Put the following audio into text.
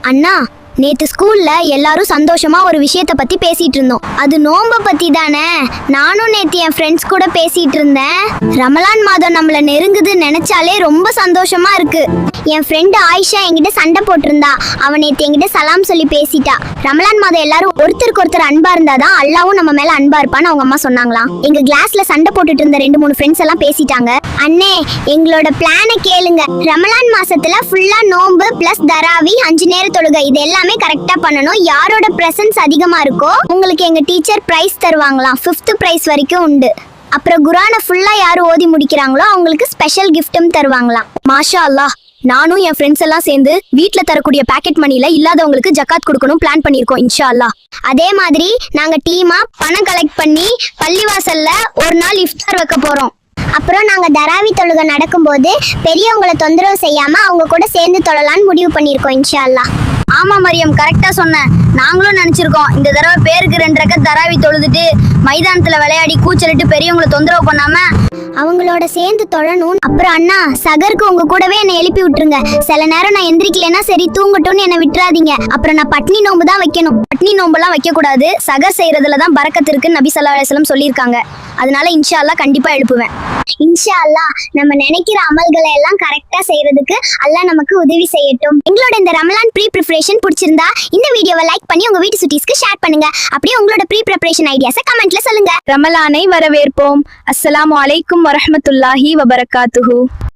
அண்ணா, நேத்து ஸ்கூல்ல எல்லாரும் சந்தோஷமா ஒரு விஷயத்த பத்தி பேசிட்டு இருந்தோம். அது நோம்ப பத்தி தானே. நானும் நேத்து என் ஃப்ரெண்ட்ஸ் கூட பேசிட்டு இருந்தேன். ரமலான் மாதம் நம்மள நெருங்குது நினைச்சாலே ரொம்ப சந்தோஷமா இருக்கு. என் ஃப்ரெண்டு ஆயிஷா என்கிட்ட சண்டை போட்டிருந்தா. அவன் நேத்து என்கிட்ட சலாம் சொல்லி பேசிட்டா. ரமலான் மாதம் எல்லாரும் ஒருத்தருக்கு ஒருத்தர் அன்பா இருந்தாதான் அல்லாவும் நம்ம மேல அன்பா இருப்பான்னு அவங்க அம்மா சொன்னாங்களாம். எங்க கிளாஸ்ல சண்டை போட்டுட்டு இருந்த 2-3 ஃப்ரெண்ட்ஸ் எல்லாம் பேசிட்டாங்க. அண்ணே, எங்களோட பிளானை கேளுங்க. ரமலான் மாசத்துல ஃபுல்லா நோம்பு பிளஸ் தராவி 5 நேர தொழுகை இது எல்லாமே கரெக்டா பண்ணணும். யாரோட பிரசன்ஸ் அதிகமா இருக்கோ உங்களுக்கு எங்க டீச்சர் பிரைஸ் தருவாங்களாம். 5th பிரைஸ் வரைக்கும் உண்டு. அப்புறம் குரானை ஃபுல்லா யாரு ஓதி முடிக்கிறாங்களோ அவங்களுக்கு ஸ்பெஷல் கிஃப்ட்டும் தருவாங்களாம். மாஷா அல்லாஹ். நானும் என் ஃப்ரெண்ட்ஸ் எல்லாம் சேர்ந்து வீட்ல தரக்கூடிய பாக்கெட் மணில இல்லாதவங்களுக்கு ஜக்காத் கொடுக்கணும் பிளான் பண்ணிருக்கோம் இன்ஷா அல்லாஹ். அதே மாதிரி நாங்க டீமா பணம் கலெக்ட் பண்ணி பள்ளிவாசல்ல ஒரு நாள் இஃப்தார் வைக்க போறோம். அப்புறம் நாங்க தராவி தொழுகை நடக்கும்போது பெரியவங்களை தொந்தரவு செய்யாம அவங்க கூட சேர்ந்து தொழலான்னு முடிவு பண்ணிருக்கோம் இன்ஷா அல்லாஹ். ஆமா மரியம், கரெக்டா சொன்னேன். நாங்களும் நினைச்சிருக்கோம் இந்த தடவை பேருக்கு 2 ரக்கத் தராவி தொழுதுட்டு மைதானத்துல விளையாடி கூச்சலிட்டு பெரியவங்களை தொந்தரவு பண்ணாம அவங்களோட சேர்ந்து தொழணும். அப்புறம் அண்ணா, சகருக்கு உங்க கூடவே என்னை எழுப்பி விட்டுருங்க. சில நேரம் நான் எந்திரிக்கலன்னா சரி தூங்கட்டும்னு என்னை விட்டுறாதீங்க. அப்புறம் நான் பட்னி நோம்பு தான் வைக்கணும். பட்னி நோம்பெல்லாம் வைக்க கூடாது. சகர் செய்யறதுல தான் பரக்கத்து இருக்குன்னு நபி ஸல்லல்லாஹு அலைஹி வஸல்லம் சொல்லியிருக்காங்க. அதனால இன்ஷா அல்லாஹ் கண்டிப்பா எழுப்புவேன். இன்ஷா அல்லாஹ் நம்ம நினைக்கிற அமல்களை எல்லாம் கரெக்டா செய்யறதுக்கு அல்லாஹ் நமக்கு உதவி செய்யட்டும். எங்களோட இந்த ரமலான் ப்ரீ ப்ரிப்பரேஷன் பிடிச்சிருந்தா இந்த வீடியோவை லைக் பண்ணி உங்க வீட்டு சுட்டீஸ்க்கு ஷேர் பண்ணுங்க. அப்படியே உங்களோட ப்ரீ ப்ரிப்பரேஷன் ஐடியாஸை கமெண்ட்ல சொல்லுங்க. ரமலானை வரவேற்போம். அஸ்ஸலாமு அலைக்கும் வரஹ்மத்துல்லாஹி வபரகாத்துஹு.